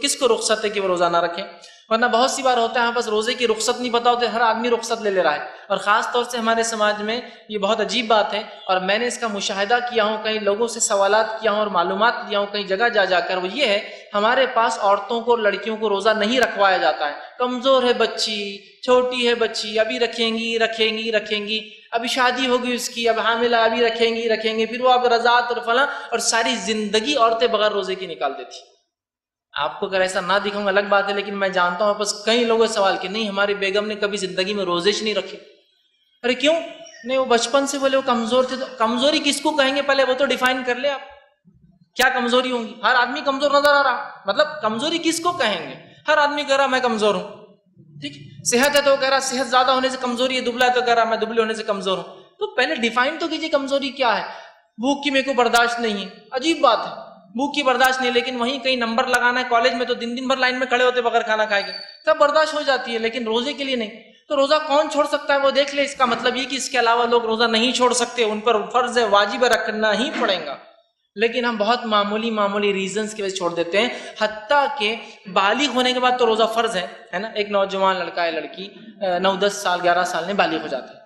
کس کو رخصت ہے کہ وہ روزہ نہ رکھے؟ ورنہ بہت سی بار ہوتا ہے ہمیں بس روزے کی رخصت نہیں پتا ہوتے، ہر آدمی رخصت لے رہا ہے، اور خاص طور سے ہمارے سماج میں یہ بہت عجیب بات ہے، اور میں نے اس کا مشاہدہ کیا ہوں، کئی لوگوں سے سوالات کیا ہوں اور معلومات لیا ہوں کئی جگہ جا کر، وہ یہ ہے ہمارے پاس عورتوں کو اور لڑکیوں کو روزہ نہیں رکھوایا جاتا ہے۔ کمزور ہے بچی، چھوٹی ہے بچی، ابھی رکھیں گی، ابھی شادی ہوگی اس کی، اب حاملہ، ابھی رکھیں گے، پھر وہ اب رضاعت اور فلاں، اور ساری زندگی عورتیں بغیر روزے کی نکال دیتی۔ آپ کو اگر ایسا نہ دکھاؤں الگ بات ہے، لیکن میں جانتا ہوں بس کئی لوگوں سے سوال کہ نہیں ہماری بیگم نے کبھی زندگی میں روزے نہیں رکھے۔ ارے کیوں؟ نہیں وہ بچپن سے بولے وہ کمزور تھے۔ تو کمزوری کس کو کہیں گے پہلے وہ تو ڈیفائن کر لے آپ، کیا کمزوری ہوں گی؟ ہر آدمی کمزور نظر آ رہا، مطلب کمزوری کس کو کہیں گے؟ ہر آدمی کہہ رہا میں کمزور ہوں، ٹھیک؟ صحت ہے تو وہ کہہ رہا صحت زیادہ ہونے سے کمزوری ہے، دبلا ہے تو کہہ رہا میں دبلے ہونے سے کمزور ہوں۔ تو پہلے ڈیفائن تو کیجیے کمزوری کیا ہے۔ بھوک کی میرے کو برداشت نہیں ہے، عجیب بات ہے، بھوک کی برداشت نہیں، لیکن وہیں کہیں نمبر لگانا ہے کالج میں تو دن بھر لائن میں کھڑے ہوتے بغیر کھانا کھائے گے، تب برداشت ہو جاتی ہے، لیکن روزے کے لیے نہیں۔ تو روزہ کون چھوڑ سکتا ہے وہ دیکھ لے، اس کا مطلب یہ کہ اس کے علاوہ لوگ روزہ نہیں چھوڑ سکتے، ان پر فرض ہے، واجب ہے، رکھنا ہی پڑے گا، لیکن ہم بہت معمولی ریزنز کی وجہ سے چھوڑ دیتے ہیں۔ حتیٰ کہ بالغ ہونے کے بعد تو روزہ فرض ہے نا۔ ایک نوجوان لڑکا ہے لڑکی 9-10 سال 11 سال میں بالغ ہو جاتے ہیں۔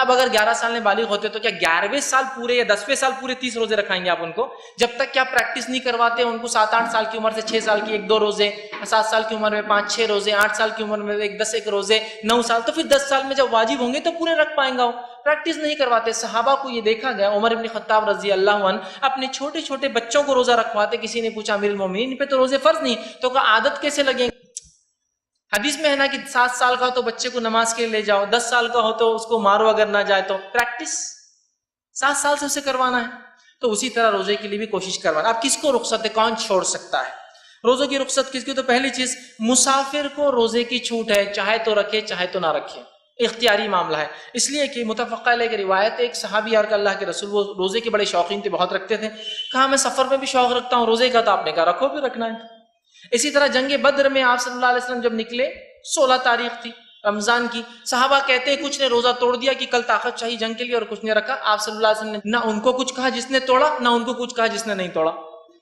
اب اگر 11 سال میں بالغ ہوتے تو کیا 11ویں سال پورے یا 10ویں سال پورے 30 روزے رکھائیں گے آپ ان کو؟ جب تک کیا پریکٹس نہیں کرواتے ان کو 7-8 سال کی عمر سے 6 سال کی 1-2 روزے، 7 سال کی عمر میں 5-6 روزے، 8 سال کی عمر میں 10-1 روزے، 9 سال، تو پھر 10 سال میں جب واجب ہوں گے تو پورے رکھ پائیں گا وہ۔ پریکٹس نہیں کرواتے۔ صحابہ کو یہ دیکھا گیا، عمر بن خطاب رضی اللہ عنہ اپنے چھوٹے چھوٹے بچوں کو روزہ رکھواتے۔ کسی نے پوچھا امیر المومنین پہ تو روزے فرض نہیں، تو کہا عادت کیسے لگیں؟ حدیث میں ہے نا کہ 7 سال کا ہو تو بچے کو نماز کے لیے لے جاؤ، 10 سال کا ہو تو اس کو مارو اگر نہ جائے تو۔ پریکٹس 7 سال سے اسے کروانا ہے، تو اسی طرح روزے کے لیے بھی کوشش کروانا۔ اب کس کو رخصت ہے؟ کون چھوڑ سکتا ہے روزوں کی رخصت؟ کس کی؟ تو پہلی چیز مسافر کو روزے کی چھوٹ ہے، چاہے تو رکھے چاہے تو نہ رکھے، اختیاری معاملہ ہے۔ اس لیے کہ متفقہ علیہ کی روایت ہے، ایک صحابی اور کہ اللہ کے رسول وہ روزے کے بڑے شوقین تھے، بہت رکھتے تھے۔ کہا میں سفر میں بھی شوق رکھتا ہوں روزے کا، تو آپ نے کہا رکھو بھی رکھنا ہے۔ اسی طرح جنگ بدر میں آپ صلی اللہ علیہ وسلم جب نکلے، 16 تاریخ تھی رمضان کی، صحابہ کہتے ہیں کچھ نے روزہ توڑ دیا کہ کل طاقت چاہیے جنگ کے لیے، اور کچھ نے رکھا۔ آپ صلی اللہ علیہ وسلم نے نہ ان کو کچھ کہا جس نے توڑا، نہ ان کو کچھ کہا جس نے نہیں توڑا۔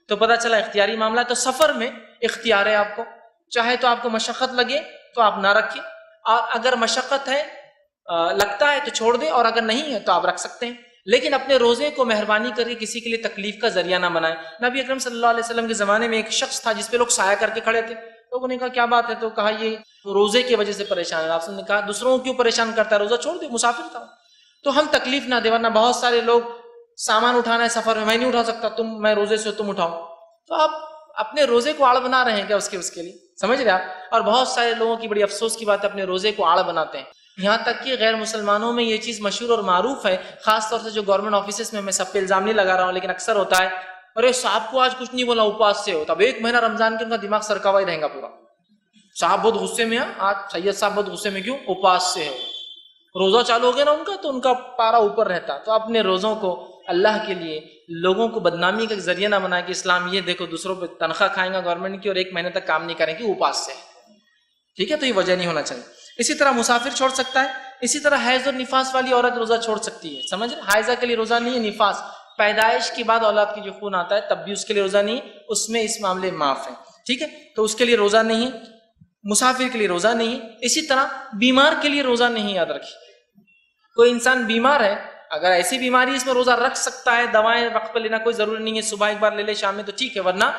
تو پتہ چلا اختیاری معاملہ ہے۔ تو سفر میں اختیار ہے آپ کو، چاہے تو آپ کو مشقت لگے تو آپ نہ رکھیں، اور اگر مشقت ہے لگتا ہے تو چھوڑ دیں، اور اگر نہیں ہے تو آپ رکھ سکتے ہیں، لیکن اپنے روزے کو مہربانی کر کے کسی کے لیے تکلیف کا ذریعہ نہ بنائیں۔ نبی اکرم صلی اللہ علیہ وسلم کے زمانے میں ایک شخص تھا جس پہ لوگ سایہ کر کے کھڑے تھے، لوگوں نے کہا کیا بات ہے؟ تو کہا یہ روزے کی وجہ سے پریشان ہے۔ آپ نے کہا دوسروں کو کیوں پریشان کرتا ہے؟ روزہ چھوڑ دے، مسافر تھا۔ تو ہم تکلیف نہ دیں، ورنہ بہت سارے لوگ سامان اٹھانا ہے سفر میں نہیں اٹھا سکتا، میں روزے سے تم اٹھاؤ، تو آپ اپنے روزے کو آڑ بنا رہے ہیں کیا اس کے لیے؟ سمجھ رہے آپ؟ اور بہت سارے لوگوں کی بڑی افسوس کی بات ہے، اپنے روزے کو آڑ بناتے ہیں۔ یہاں تک کہ غیر مسلمانوں میں یہ چیز مشہور اور معروف ہے، خاص طور سے جو گورنمنٹ آفیسز میں سب پہ الزام نہیں لگا رہا ہوں، لیکن اکثر ہوتا ہے ارے صاحب کو آج کچھ نہیں بولا، اپواس سے ہو، تب 1 مہینہ رمضان کے ان کا دماغ سرکا ہوا ہی رہے گا پورا۔ صاحب بہت غصے میں ہیں آج، سید صاحب بہت غصے میں، کیوں؟ اپواس سے ہو، روزہ چالو ہو گیا نا ان کا، تو ان کا پارا اوپر رہتا۔ تو اپنے روزوں کو اللہ کے لیے لوگوں کو بدنامی کا ذریعہ نہ بنائے کہ اسلام یہ دیکھو دوسروں پہ تنخواہ کھائیں گا گورنمنٹ کی اور 1 مہینے تک کام نہیں کریں گے، اپواس سے، ٹھیک ہے؟ تو یہ وجہ نہیں ہونا چاہیے۔ اسی طرح مسافر چھوڑ سکتا ہے، اسی طرح حیض اور نفاس والی عورت روزہ چھوڑ سکتی ہے، سمجھ رہے؟ حائضہ کے لیے روزہ نہیں ہے، نفاس پیدائش کے بعد اولاد کی جو خون آتا ہے تب بھی اس کے لیے روزہ نہیں، اس میں اس معاملے معاف ہے، ٹھیک ہے؟ تو اس کے لیے روزہ نہیں، مسافر کے لیے روزہ نہیں۔ اسی طرح بیمار کے لیے روزہ نہیں، یاد رکھیے۔ کوئی انسان بیمار ہے، اگر ایسی بیماری ہے اس میں روزہ رکھ سکتا ہے، دوائیں وقت پر لینا کوئی ضروری نہیں ہے، صبح ایک بار لے لے شام میں تو ٹھیک ہے، ورنہ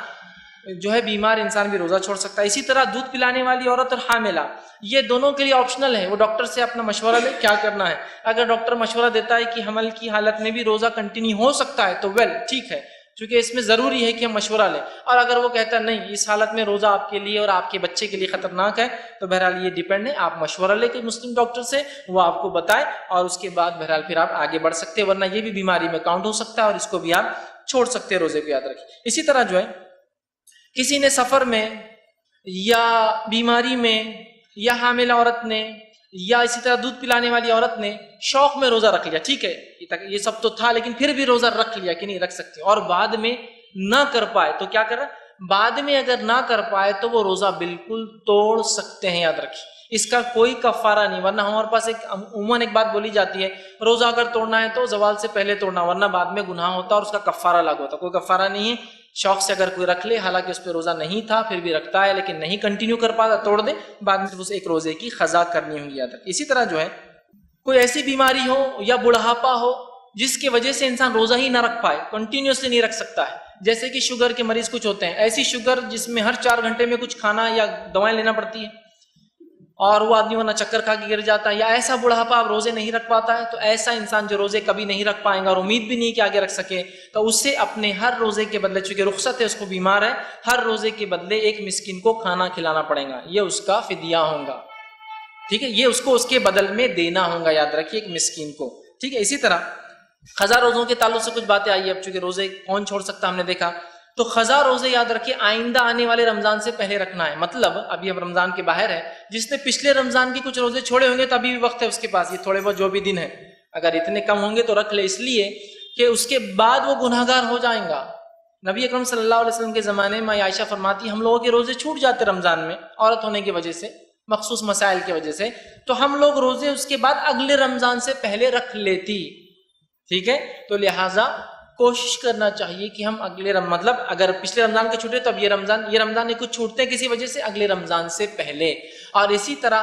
جو ہے بیمار انسان بھی روزہ چھوڑ سکتا ہے۔ اسی طرح دودھ پلانے والی عورت اور حاملہ، یہ دونوں کے لیے آپشنل ہے، وہ ڈاکٹر سے اپنا مشورہ لے کیا کرنا ہے۔ اگر ڈاکٹر مشورہ دیتا ہے کہ حمل کی حالت میں بھی روزہ کنٹینیو ہو سکتا ہے تو ٹھیک ہے، چونکہ اس میں ضروری ہے کہ ہم مشورہ لیں، اور اگر وہ کہتا ہے نہیں اس حالت میں روزہ آپ کے لیے اور آپ کے بچے کے لیے خطرناک ہے، تو بہرحال یہ ڈیپینڈ ہے، آپ مشورہ لے کے مسلم ڈاکٹر سے، وہ آپ کو بتائے، اور اس کے بعد بہرحال پھر آپ آگے بڑھ سکتے ہیں، ورنہ یہ بھی بیماری میں کاؤنٹ ہو سکتا ہے اور اس کو بھی آپ چھوڑ سکتے ہیں، روزے کو یاد رکھیں۔ اسی طرح جو ہے کسی نے سفر میں یا بیماری میں یا حاملہ عورت نے یا اسی طرح دودھ پلانے والی عورت نے شوق میں روزہ رکھ لیا، ٹھیک ہے یہ سب تو تھا، لیکن پھر بھی روزہ رکھ لیا کہ نہیں رکھ سکتے، اور بعد میں نہ کر پائے تو کیا کریں؟ بعد میں اگر نہ کر پائے تو وہ روزہ بالکل توڑ سکتے ہیں، یاد رکھیں۔ اس کا کوئی کفارہ نہیں، ورنہ ہمارے پاس عموماً ایک بات بولی جاتی ہے روزہ اگر توڑنا ہے تو زوال سے پہلے توڑنا، ورنہ بعد میں گناہ ہوتا اور اس کا کفارہ لاگو ہوتا۔ کوئی کفارہ نہیں ہے، شوق سے اگر کوئی رکھ لے، حالانکہ اس پہ روزہ نہیں تھا پھر بھی رکھتا ہے لیکن نہیں کنٹینیو کر پاتا، توڑ دے، بعد میں اسے ایک روزے کی قضا کرنی ہوگی یاد رکھ۔ اسی طرح جو ہے کوئی ایسی بیماری ہو یا بڑھاپا ہو جس کی وجہ سے انسان روزہ ہی نہ رکھ پائے، کنٹینیوسلی نہیں رکھ سکتا ہے، جیسے کہ شوگر کے مریض کچھ ہوتے ہیں، ایسی شوگر جس میں ہر 4 گھنٹے میں کچھ کھانا یا دوائیں لینا پڑتی ہے اور وہ آدمی ورنہ چکر کھا کے گر جاتا ہے، یا ایسا بڑھاپا آپ روزے نہیں رکھ پاتا ہے، تو ایسا انسان جو روزے کبھی نہیں رکھ پائے گا اور امید بھی نہیں کہ آگے رکھ سکے، تو اسے اپنے ہر روزے کے بدلے، چونکہ رخصت ہے، اس کو بیمار ہے، ہر روزے کے بدلے ایک مسکین کو کھانا کھلانا پڑے گا، یہ اس کا فدیہ ہوگا، ٹھیک ہے، یہ اس کو اس کے بدل میں دینا ہوگا، یاد رکھیے، ایک مسکین کو، ٹھیک ہے۔ اسی طرح قضا روزوں کے تعلق سے کچھ باتیں آئی، اب چونکہ روزے کون چھوڑ سکتا ہم نے دیکھا، تو قضا روزے یاد رکھیے آئندہ آنے والے رمضان سے پہلے رکھنا ہے، مطلب ابھی اب رمضان کے باہر ہے، جس نے پچھلے رمضان کی کچھ روزے چھوڑے ہوں گے تو ابھی بھی وقت ہے اس کے پاس، یہ تھوڑے بہت جو بھی دن ہے اگر اتنے کم ہوں گے تو رکھ لے، اس لیے کہ اس کے بعد وہ گناہگار ہو جائیں گا۔ نبی اکرم صلی اللہ علیہ وسلم کے زمانے میں عائشہ فرماتی ہم لوگوں کے روزے چھوٹ جاتے رمضان میں، عورت ہونے کی وجہ سے، مخصوص مسائل کی وجہ سے، تو ہم لوگ روزے اس کے بعد اگلے رمضان سے پہلے رکھ لیتی، ٹھیک ہے، تو لہٰذا کوشش کرنا چاہیے کہ ہم اگلے مطلب اگر پچھلے رمضان کے چھوٹے تو اب یہ رمضان کچھ چھوٹتے ہیں کسی وجہ سے اگلے رمضان سے پہلے۔ اور اسی طرح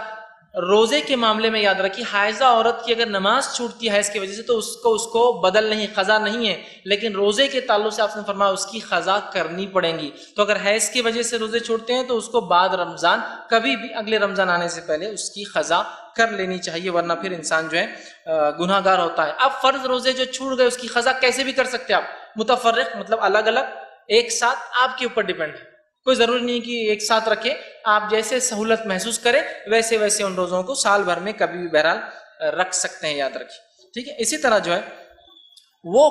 روزے کے معاملے میں یاد رکھیے حائضہ عورت کی اگر نماز چھوٹتی ہے حیض کی وجہ سے تو اس کو بدل نہیں، قضا نہیں ہے، لیکن روزے کے تعلق سے آپ نے فرمایا اس کی قضا کرنی پڑیں گی، تو اگر حیض کی وجہ سے روزے چھوٹتے ہیں تو اس کو بعد رمضان کبھی بھی اگلے رمضان آنے سے پہلے اس کی قضا کر لینی چاہیے، ورنہ پھر انسان جو ہے گناہ گار ہوتا ہے۔ اب فرض روزے جو چھوٹ گئے اس کی قضا کیسے بھی کر سکتے ہیں آپ، متفرق مطلب الگ الگ، ایک ساتھ، آپ کے اوپر ڈیپینڈ ہے، کوئی ضروری نہیں کہ ایک ساتھ رکھے، آپ جیسے سہولت محسوس کریں ویسے ویسے ان روزوں کو سال بھر میں کبھی بھی بہرحال رکھ سکتے ہیں، یاد رکھیں، ٹھیک ہے۔ اسی طرح جو ہے وہ